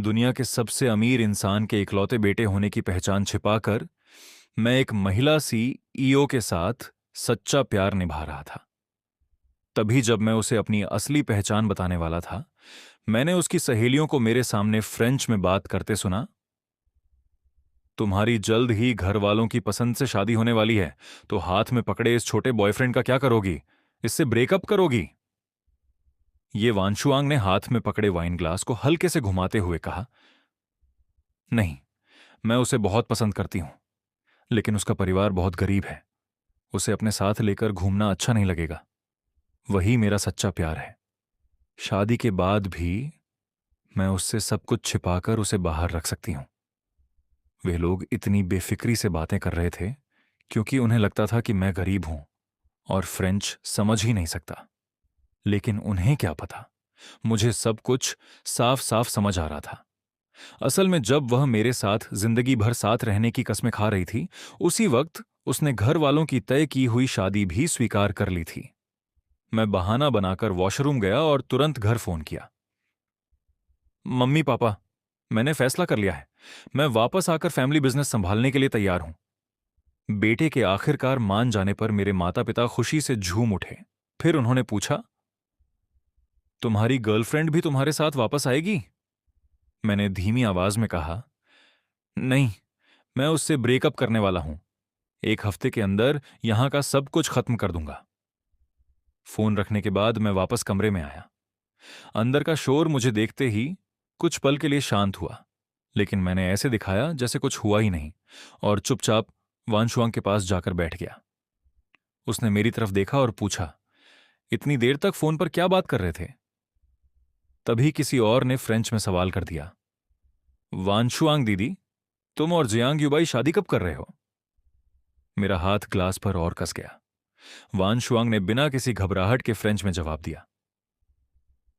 दुनिया के सबसे अमीर इंसान के इकलौते बेटे होने की पहचान छिपाकर मैं एक महिला सीईओ के साथ सच्चा प्यार निभा रहा था। तभी जब मैं उसे अपनी असली पहचान बताने वाला था, मैंने उसकी सहेलियों को मेरे सामने फ्रेंच में बात करते सुना। तुम्हारी जल्द ही घर वालों की पसंद से शादी होने वाली है, तो हाथ में पकड़े इस छोटे बॉयफ्रेंड का क्या करोगी? इससे ब्रेकअप करोगी? ये वांशुआंग ने हाथ में पकड़े वाइन ग्लास को हल्के से घुमाते हुए कहा। नहीं, मैं उसे बहुत पसंद करती हूं, लेकिन उसका परिवार बहुत गरीब है। उसे अपने साथ लेकर घूमना अच्छा नहीं लगेगा। वही मेरा सच्चा प्यार है। शादी के बाद भी मैं उससे सब कुछ छिपाकर उसे बाहर रख सकती हूं। वे लोग इतनी बेफिक्री से बातें कर रहे थे क्योंकि उन्हें लगता था कि मैं गरीब हूं और फ्रेंच समझ ही नहीं सकता। लेकिन उन्हें क्या पता, मुझे सब कुछ साफ साफ समझ आ रहा था। असल में जब वह मेरे साथ जिंदगी भर साथ रहने की कस्में खा रही थी, उसी वक्त उसने घर वालों की तय की हुई शादी भी स्वीकार कर ली थी। मैं बहाना बनाकर वॉशरूम गया और तुरंत घर फोन किया। मम्मी पापा, मैंने फैसला कर लिया है। मैं वापस आकर फैमिली बिजनेस संभालने के लिए तैयार हूं। बेटे के आखिरकार मान जाने पर मेरे माता पिता खुशी से झूम उठे। फिर उन्होंने पूछा, तुम्हारी गर्लफ्रेंड भी तुम्हारे साथ वापस आएगी? मैंने धीमी आवाज में कहा, नहीं, मैं उससे ब्रेकअप करने वाला हूं। 1 हफ्ते के अंदर यहां का सब कुछ खत्म कर दूंगा। फोन रखने के बाद मैं वापस कमरे में आया। अंदर का शोर मुझे देखते ही कुछ पल के लिए शांत हुआ, लेकिन मैंने ऐसे दिखाया जैसे कुछ हुआ ही नहीं और चुपचाप वांशुआंग के पास जाकर बैठ गया। उसने मेरी तरफ देखा और पूछा, इतनी देर तक फोन पर क्या बात कर रहे थे? तभी किसी और ने फ्रेंच में सवाल कर दिया, वांशुआंग दीदी, तुम और जियांग युबाई शादी कब कर रहे हो? मेरा हाथ ग्लास पर और कस गया। वांशुआंग ने बिना किसी घबराहट के फ्रेंच में जवाब दिया,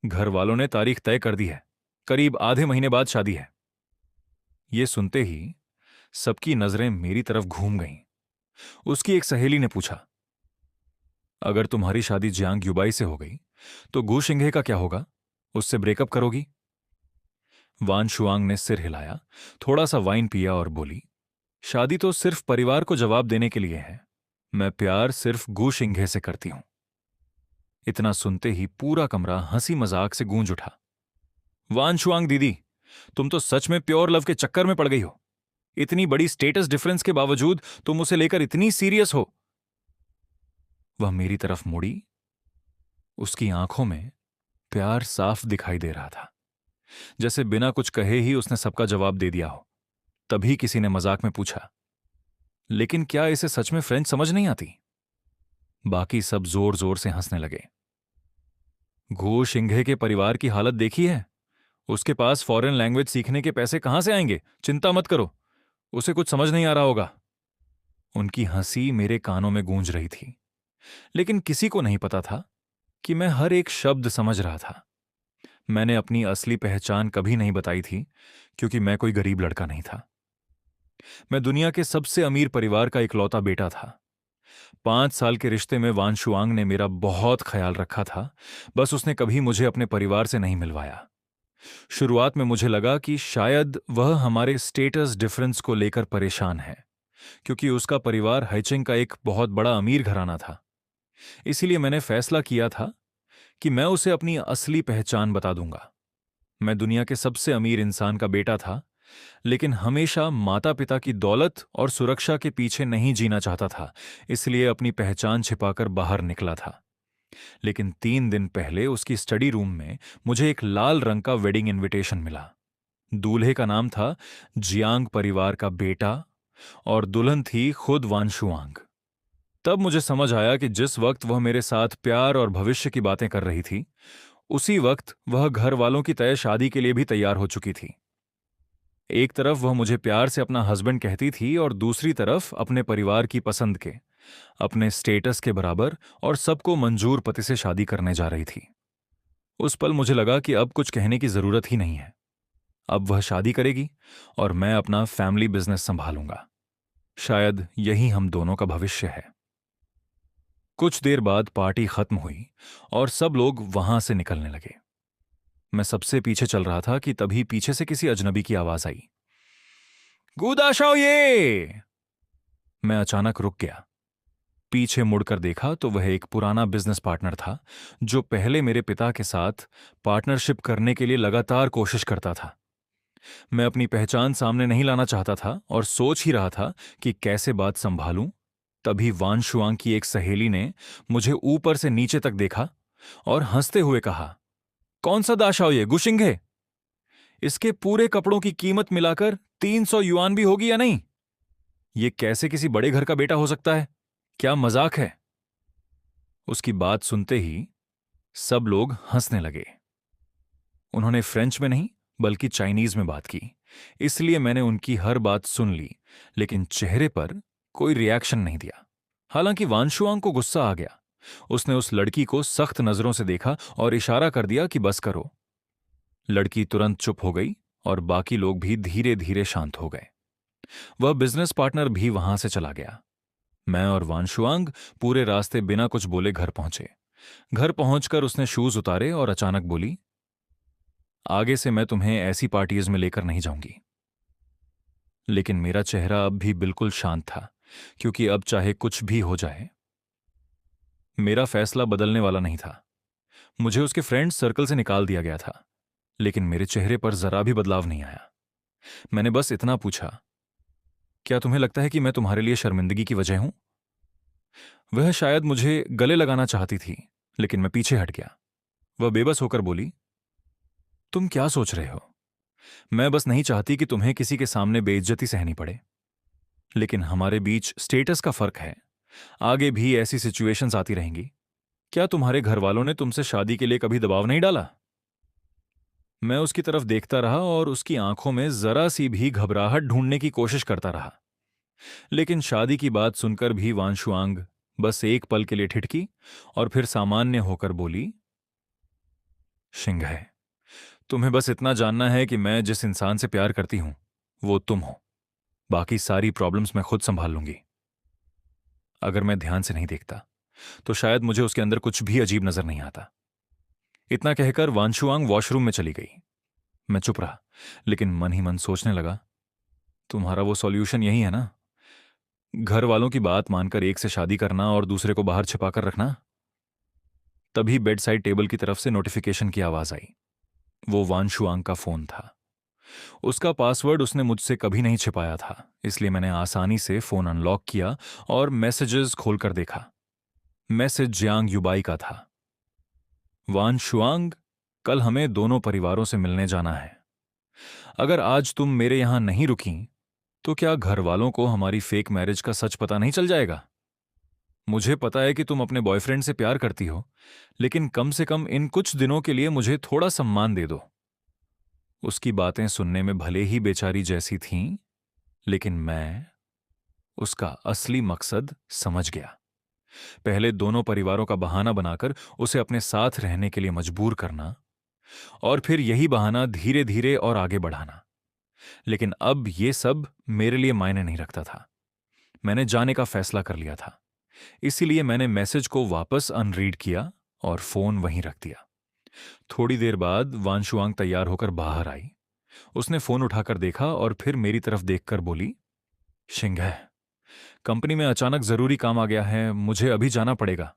घर वालों ने तारीख तय कर दी है, करीब आधे महीने बाद शादी है। यह सुनते ही सबकी नजरें मेरी तरफ घूम गईं। उसकी एक सहेली ने पूछा, अगर तुम्हारी शादी जियांग युबाई से हो गई तो गु शिंगे का क्या होगा? उससे ब्रेकअप करोगी? वान शुआंग ने सिर हिलाया, थोड़ा सा वाइन पिया और बोली, शादी तो सिर्फ परिवार को जवाब देने के लिए है। मैं प्यार सिर्फ गु शिंगे से करती हूं। इतना सुनते ही पूरा कमरा हंसी मजाक से गूंज उठा। वान शुआंग दीदी, तुम तो सच में प्योर लव के चक्कर में पड़ गई हो। इतनी बड़ी स्टेटस डिफरेंस के बावजूद तुम उसे लेकर इतनी सीरियस हो। वह मेरी तरफ मुड़ी। उसकी आंखों में प्यार साफ दिखाई दे रहा था, जैसे बिना कुछ कहे ही उसने सबका जवाब दे दिया हो। तभी किसी ने मजाक में पूछा, लेकिन क्या इसे सच में फ्रेंच समझ नहीं आती? बाकी सब जोर जोर से हंसने लगे। घू शिंघे के परिवार की हालत देखी है? उसके पास फॉरेन लैंग्वेज सीखने के पैसे कहां से आएंगे? चिंता मत करो, उसे कुछ समझ नहीं आ रहा होगा। उनकी हंसी मेरे कानों में गूंज रही थी, लेकिन किसी को नहीं पता था कि मैं हर एक शब्द समझ रहा था। मैंने अपनी असली पहचान कभी नहीं बताई थी, क्योंकि मैं कोई गरीब लड़का नहीं था। मैं दुनिया के सबसे अमीर परिवार का इकलौता बेटा था। 5 साल के रिश्ते में वान शुआंग ने मेरा बहुत ख्याल रखा था, बस उसने कभी मुझे अपने परिवार से नहीं मिलवाया। शुरुआत में मुझे लगा कि शायद वह हमारे स्टेटस डिफरेंस को लेकर परेशान है, क्योंकि उसका परिवार हाइचिंग का एक बहुत बड़ा अमीर घराना था। इसीलिए मैंने फैसला किया था कि मैं उसे अपनी असली पहचान बता दूंगा। मैं दुनिया के सबसे अमीर इंसान का बेटा था, लेकिन हमेशा माता पिता की दौलत और सुरक्षा के पीछे नहीं जीना चाहता था, इसलिए अपनी पहचान छिपाकर बाहर निकला था। लेकिन 3 दिन पहले उसकी स्टडी रूम में मुझे एक लाल रंग का वेडिंग इनविटेशन मिला। दूल्हे का नाम था जियांग परिवार का बेटा और दुल्हन थी खुद वानशुआंग। तब मुझे समझ आया कि जिस वक्त वह मेरे साथ प्यार और भविष्य की बातें कर रही थी, उसी वक्त वह घर वालों की तय शादी के लिए भी तैयार हो चुकी थी। एक तरफ वह मुझे प्यार से अपना हस्बैंड कहती थी और दूसरी तरफ अपने परिवार की पसंद के, अपने स्टेटस के बराबर और सबको मंजूर पति से शादी करने जा रही थी। उस पल मुझे लगा कि अब कुछ कहने की जरूरत ही नहीं है। अब वह शादी करेगी और मैं अपना फैमिली बिजनेस संभालूंगा। शायद यही हम दोनों का भविष्य है। कुछ देर बाद पार्टी खत्म हुई और सब लोग वहां से निकलने लगे। मैं सबसे पीछे चल रहा था कि तभी पीछे से किसी अजनबी की आवाज आई, गुदाशाओ ये। मैं अचानक रुक गया। पीछे मुड़कर देखा तो वह एक पुराना बिजनेस पार्टनर था, जो पहले मेरे पिता के साथ पार्टनरशिप करने के लिए लगातार कोशिश करता था। मैं अपनी पहचान सामने नहीं लाना चाहता था और सोच ही रहा था कि कैसे बात संभालूं। तभी वान शुआंग की एक सहेली ने मुझे ऊपर से नीचे तक देखा और हंसते हुए कहा, कौन सा दाशाओ ये गुशिंगे? इसके पूरे कपड़ों की कीमत मिलाकर 300 युआन भी होगी या नहीं? ये कैसे किसी बड़े घर का बेटा हो सकता है? क्या मजाक है? उसकी बात सुनते ही सब लोग हंसने लगे। उन्होंने फ्रेंच में नहीं बल्कि चाइनीज में बात की, इसलिए मैंने उनकी हर बात सुन ली, लेकिन चेहरे पर कोई रिएक्शन नहीं दिया। हालांकि वानशुआंग को गुस्सा आ गया। उसने उस लड़की को सख्त नजरों से देखा और इशारा कर दिया कि बस करो। लड़की तुरंत चुप हो गई और बाकी लोग भी धीरे धीरे शांत हो गए। वह बिजनेस पार्टनर भी वहां से चला गया। मैं और वानशुआंग पूरे रास्ते बिना कुछ बोले घर पहुंचे। घर पहुंचकर उसने शूज उतारे और अचानक बोली, आगे से मैं तुम्हें ऐसी पार्टीज में लेकर नहीं जाऊंगी। लेकिन मेरा चेहरा अब भी बिल्कुल शांत था, क्योंकि अब चाहे कुछ भी हो जाए, मेरा फैसला बदलने वाला नहीं था। मुझे उसके फ्रेंड्स सर्कल से निकाल दिया गया था, लेकिन मेरे चेहरे पर जरा भी बदलाव नहीं आया। मैंने बस इतना पूछा, क्या तुम्हें लगता है कि मैं तुम्हारे लिए शर्मिंदगी की वजह हूं? वह शायद मुझे गले लगाना चाहती थी, लेकिन मैं पीछे हट गया। वह बेबस होकर बोली, तुम क्या सोच रहे हो? मैं बस नहीं चाहती कि तुम्हें किसी के सामने बेइज्जती सहनी पड़े। लेकिन हमारे बीच स्टेटस का फर्क है। आगे भी ऐसी सिचुएशंस आती रहेंगी। क्या तुम्हारे घर वालों ने तुमसे शादी के लिए कभी दबाव नहीं डाला? मैं उसकी तरफ देखता रहा और उसकी आंखों में जरा सी भी घबराहट ढूंढने की कोशिश करता रहा। लेकिन शादी की बात सुनकर भी वानशुआंग बस एक पल के लिए ठिठकी और फिर सामान्य होकर बोली, शिंघे, तुम्हें बस इतना जानना है कि मैं जिस इंसान से प्यार करती हूं वो तुम हो। बाकी सारी प्रॉब्लम्स मैं खुद संभाल लूंगी। अगर मैं ध्यान से नहीं देखता तो शायद मुझे उसके अंदर कुछ भी अजीब नजर नहीं आता। इतना कहकर वानशुआंग वॉशरूम में चली गई। मैं चुप रहा, लेकिन मन ही मन सोचने लगा, तुम्हारा वो सॉल्यूशन यही है ना? घर वालों की बात मानकर एक से शादी करना और दूसरे को बाहर छिपाकर रखना। तभी बेड साइड टेबल की तरफ से नोटिफिकेशन की आवाज आई। वो वानशुआंग का फोन था। उसका पासवर्ड उसने मुझसे कभी नहीं छिपाया था, इसलिए मैंने आसानी से फोन अनलॉक किया और मैसेजेस खोलकर देखा। मैसेज जियांग युबाई का था। वानशुआंग, कल हमें दोनों परिवारों से मिलने जाना है। अगर आज तुम मेरे यहां नहीं रुकी तो क्या घर वालों को हमारी फेक मैरिज का सच पता नहीं चल जाएगा? मुझे पता है कि तुम अपने बॉयफ्रेंड से प्यार करती हो, लेकिन कम से कम इन कुछ दिनों के लिए मुझे थोड़ा सम्मान दे दो। उसकी बातें सुनने में भले ही बेचारी जैसी थीं, लेकिन मैं उसका असली मकसद समझ गया। पहले दोनों परिवारों का बहाना बनाकर उसे अपने साथ रहने के लिए मजबूर करना, और फिर यही बहाना धीरे धीरे और आगे बढ़ाना। लेकिन अब ये सब मेरे लिए मायने नहीं रखता था। मैंने जाने का फैसला कर लिया था। इसीलिए मैंने मैसेज को वापस अनरीड किया और फोन वहीं रख दिया। थोड़ी देर बाद वानशुआंग तैयार होकर बाहर आई। उसने फोन उठाकर देखा और फिर मेरी तरफ देखकर बोली, शिंघे, कंपनी में अचानक जरूरी काम आ गया है, मुझे अभी जाना पड़ेगा।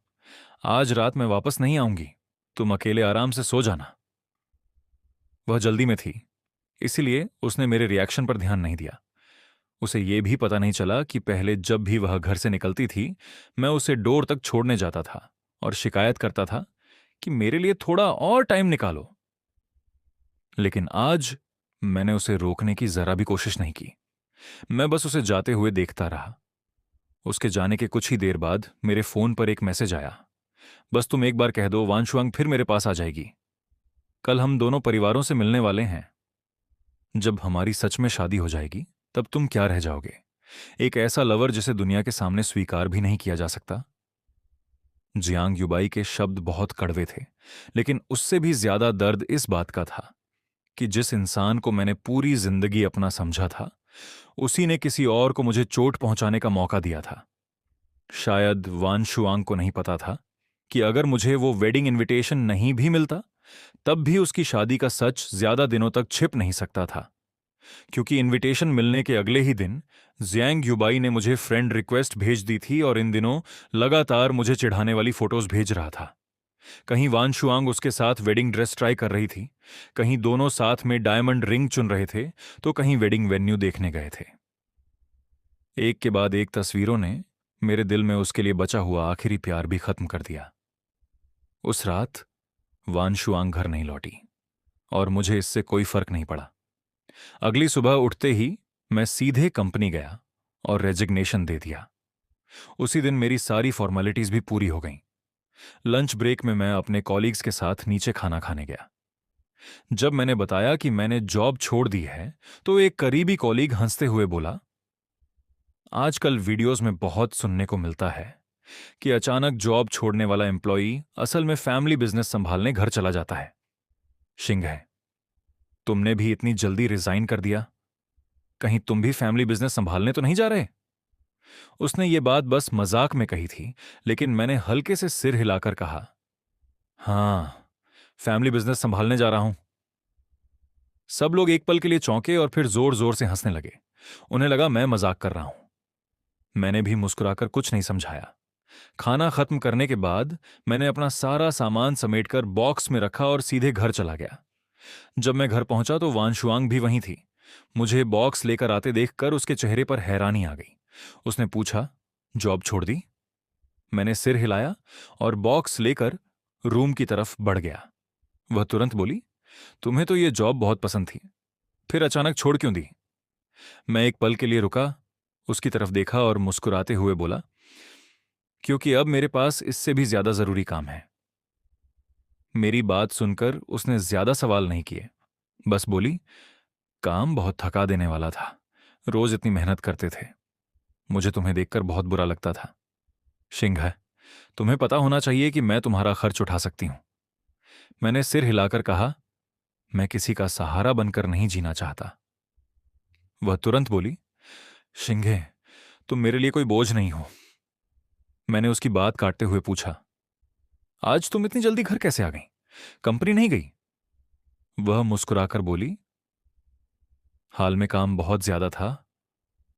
आज रात मैं वापस नहीं आऊंगी, तुम अकेले आराम से सो जाना। वह जल्दी में थी, इसीलिए उसने मेरे रिएक्शन पर ध्यान नहीं दिया। उसे यह भी पता नहीं चला कि पहले जब भी वह घर से निकलती थी, मैं उसे डोर तक छोड़ने जाता था और शिकायत करता था कि मेरे लिए थोड़ा और टाइम निकालो। लेकिन आज मैंने उसे रोकने की जरा भी कोशिश नहीं की। मैं बस उसे जाते हुए देखता रहा। उसके जाने के कुछ ही देर बाद मेरे फोन पर एक मैसेज आया, बस तुम एक बार कह दो, वानशुआंग फिर मेरे पास आ जाएगी। कल हम दोनों परिवारों से मिलने वाले हैं। जब हमारी सच में शादी हो जाएगी तब तुम क्या रह जाओगे? एक ऐसा लवर जिसे दुनिया के सामने स्वीकार भी नहीं किया जा सकता। जियांग युबाई के शब्द बहुत कड़वे थे, लेकिन उससे भी ज्यादा दर्द इस बात का था कि जिस इंसान को मैंने पूरी जिंदगी अपना समझा था, उसी ने किसी और को मुझे चोट पहुंचाने का मौका दिया था। शायद वानशुआंग को नहीं पता था कि अगर मुझे वो वेडिंग इनविटेशन नहीं भी मिलता तब भी उसकी शादी का सच ज्यादा दिनों तक छिप नहीं सकता था, क्योंकि इनविटेशन मिलने के अगले ही दिन जियांग युबाई ने मुझे फ्रेंड रिक्वेस्ट भेज दी थी और इन दिनों लगातार मुझे चिढ़ाने वाली फोटोज भेज रहा था। कहीं वान शुआंग उसके साथ वेडिंग ड्रेस ट्राई कर रही थी, कहीं दोनों साथ में डायमंड रिंग चुन रहे थे, तो कहीं वेडिंग वेन्यू देखने गए थे। एक के बाद एक तस्वीरों ने मेरे दिल में उसके लिए बचा हुआ आखिरी प्यार भी खत्म कर दिया। उस रात वान शुआंग घर नहीं लौटी और मुझे इससे कोई फर्क नहीं पड़ा। अगली सुबह उठते ही मैं सीधे कंपनी गया और रेजिग्नेशन दे दिया। उसी दिन मेरी सारी फॉर्मेलिटीज भी पूरी हो गईं। लंच ब्रेक में मैं अपने कॉलीग्स के साथ नीचे खाना खाने गया। जब मैंने बताया कि मैंने जॉब छोड़ दी है, तो एक करीबी कॉलीग हंसते हुए बोला, आजकल वीडियोस में बहुत सुनने को मिलता है कि अचानक जॉब छोड़ने वाला एम्प्लॉई असल में फैमिली बिजनेस संभालने घर चला जाता है। शिंग है, तुमने भी इतनी जल्दी रिजाइन कर दिया? कहीं तुम भी फैमिली बिजनेस संभालने तो नहीं जा रहे? उसने ये बात बस मजाक में कही थी, लेकिन मैंने हल्के से सिर हिलाकर कहा, हां, फैमिली बिजनेस संभालने जा रहा हूं। सब लोग एक पल के लिए चौंके और फिर जोर जोर से हंसने लगे। उन्हें लगा मैं मजाक कर रहा हूं। मैंने भी मुस्कुराकर कुछ नहीं समझाया। खाना खत्म करने के बाद मैंने अपना सारा सामान समेटकर बॉक्स में रखा और सीधे घर चला गया। जब मैं घर पहुंचा तो वान शुआंग भी वहीं थी। मुझे बॉक्स लेकर आते देखकर उसके चेहरे पर हैरानी आ गई। उसने पूछा, जॉब छोड़ दी? मैंने सिर हिलाया और बॉक्स लेकर रूम की तरफ बढ़ गया। वह तुरंत बोली, तुम्हें तो यह जॉब बहुत पसंद थी, फिर अचानक छोड़ क्यों दी? मैं एक पल के लिए रुका, उसकी तरफ देखा और मुस्कुराते हुए बोला, क्योंकि अब मेरे पास इससे भी ज्यादा जरूरी काम है। मेरी बात सुनकर उसने ज्यादा सवाल नहीं किए, बस बोली, काम बहुत थका देने वाला था, रोज इतनी मेहनत करते थे, मुझे तुम्हें देखकर बहुत बुरा लगता था। शिंग है, तुम्हें पता होना चाहिए कि मैं तुम्हारा खर्च उठा सकती हूं। मैंने सिर हिलाकर कहा, मैं किसी का सहारा बनकर नहीं जीना चाहता। वह तुरंत बोली, शिंगे, तुम मेरे लिए कोई बोझ नहीं हो। मैंने उसकी बात काटते हुए पूछा, आज तुम इतनी जल्दी घर कैसे आ गई? कंपनी नहीं गई? वह मुस्कुराकर बोली, हाल में काम बहुत ज्यादा था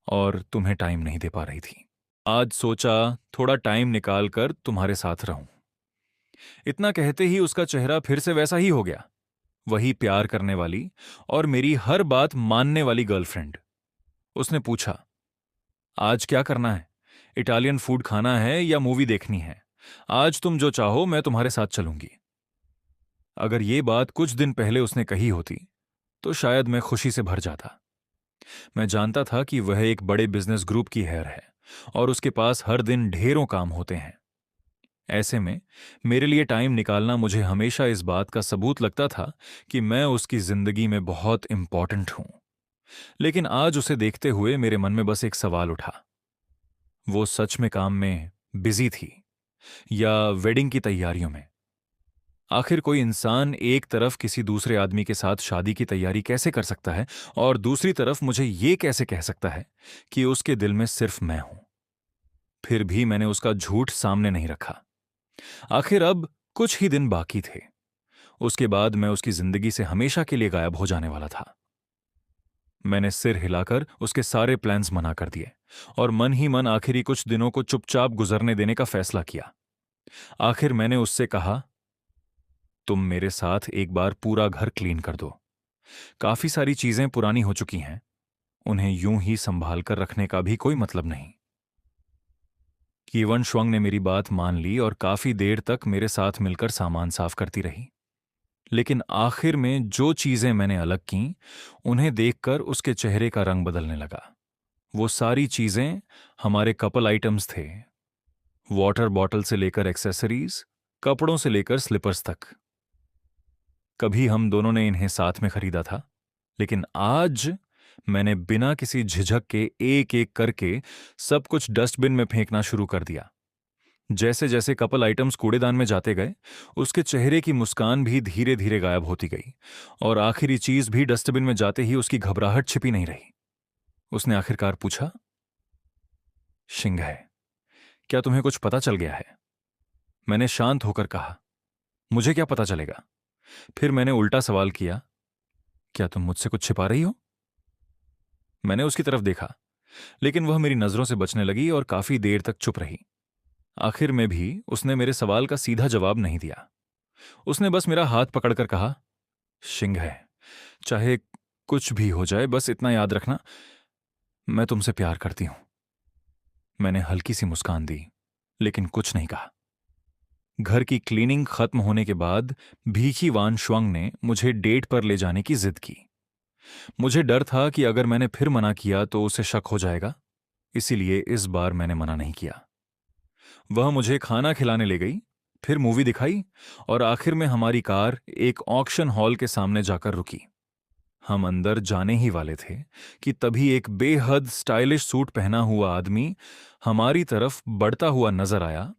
और तुम्हें टाइम नहीं दे पा रही थी। आज सोचा थोड़ा टाइम निकालकर तुम्हारे साथ रहूं। इतना कहते ही उसका चेहरा फिर से वैसा ही हो गया, वही प्यार करने वाली और मेरी हर बात मानने वाली गर्लफ्रेंड। उसने पूछा, आज क्या करना है? इटालियन फूड खाना है या मूवी देखनी है? आज तुम जो चाहो, मैं तुम्हारे साथ चलूंगी। अगर ये बात कुछ दिन पहले उसने कही होती तो शायद मैं खुशी से भर जाता। मैं जानता था कि वह एक बड़े बिजनेस ग्रुप की हेयर है और उसके पास हर दिन ढेरों काम होते हैं। ऐसे में मेरे लिए टाइम निकालना मुझे हमेशा इस बात का सबूत लगता था कि मैं उसकी जिंदगी में बहुत इंपॉर्टेंट हूं। लेकिन आज उसे देखते हुए मेरे मन में बस एक सवाल उठा, वो सच में काम में बिजी थी या वेडिंग की तैयारियों में? आखिर कोई इंसान एक तरफ किसी दूसरे आदमी के साथ शादी की तैयारी कैसे कर सकता है और दूसरी तरफ मुझे ये कैसे कह सकता है कि उसके दिल में सिर्फ मैं हूं? फिर भी मैंने उसका झूठ सामने नहीं रखा। आखिर अब कुछ ही दिन बाकी थे, उसके बाद मैं उसकी जिंदगी से हमेशा के लिए गायब हो जाने वाला था। मैंने सिर हिलाकर उसके सारे प्लान्स मना कर दिए और मन ही मन आखिरी कुछ दिनों को चुपचाप गुजरने देने का फैसला किया। आखिर मैंने उससे कहा, तुम मेरे साथ एक बार पूरा घर क्लीन कर दो। काफी सारी चीजें पुरानी हो चुकी हैं, उन्हें यूं ही संभाल कर रखने का भी कोई मतलब नहीं। कीवन शुआंग ने मेरी बात मान ली और काफी देर तक मेरे साथ मिलकर सामान साफ करती रही। लेकिन आखिर में जो चीजें मैंने अलग कीं, उन्हें देखकर उसके चेहरे का रंग बदलने लगा। वो सारी चीजें हमारे कपल आइटम्स थे, वाटर बॉटल से लेकर एक्सेसरीज, कपड़ों से लेकर स्लीपर्स तक। कभी हम दोनों ने इन्हें साथ में खरीदा था, लेकिन आज मैंने बिना किसी झिझक के एक एक करके सब कुछ डस्टबिन में फेंकना शुरू कर दिया। जैसे जैसे कपल आइटम्स कूड़ेदान में जाते गए, उसके चेहरे की मुस्कान भी धीरे धीरे गायब होती गई और आखिरी चीज भी डस्टबिन में जाते ही उसकी घबराहट छिपी नहीं रही। उसने आखिरकार पूछा, शिंग है, क्या तुम्हें कुछ पता चल गया है? मैंने शांत होकर कहा, मुझे क्या पता चलेगा? फिर मैंने उल्टा सवाल किया, क्या तुम मुझसे कुछ छिपा रही हो? मैंने उसकी तरफ देखा, लेकिन वह मेरी नजरों से बचने लगी और काफी देर तक चुप रही। आखिर में भी उसने मेरे सवाल का सीधा जवाब नहीं दिया। उसने बस मेरा हाथ पकड़कर कहा, शिंग है, चाहे कुछ भी हो जाए बस इतना याद रखना, मैं तुमसे प्यार करती हूं। मैंने हल्की सी मुस्कान दी, लेकिन कुछ नहीं कहा। घर की क्लीनिंग खत्म होने के बाद भीखी वान शुआंग ने मुझे डेट पर ले जाने की जिद की। मुझे डर था कि अगर मैंने फिर मना किया तो उसे शक हो जाएगा, इसीलिए इस बार मैंने मना नहीं किया। वह मुझे खाना खिलाने ले गई, फिर मूवी दिखाई और आखिर में हमारी कार एक ऑक्शन हॉल के सामने जाकर रुकी। हम अंदर जाने ही वाले थे कि तभी एक बेहद स्टाइलिश सूट पहना हुआ आदमी हमारी तरफ बढ़ता हुआ नजर आया